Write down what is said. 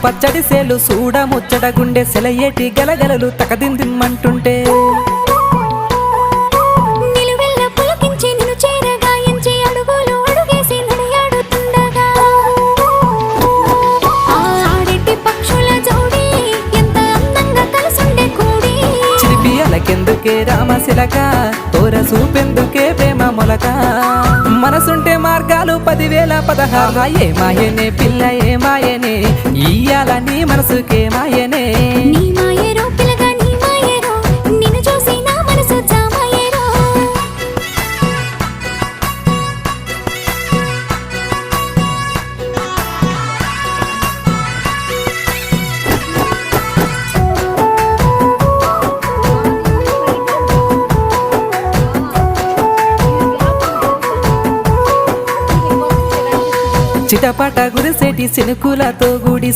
పచ్చడి సేలు సూడ ముచ్చట గుండె సెలయేటి గలగలలు తకదిందిమ్మంటుంటే కెందుకే రామశిలక తోర సూపెందుకే ప్రేమ మొలక మనసుంటే మార్గాలు 10,000 ఏ మాయనే పిల్ల ఏ మాయనే ఇయ్యాల నీ మనసుకే మాయనే చిటపట గురిసేటి సినుకులతో గుడి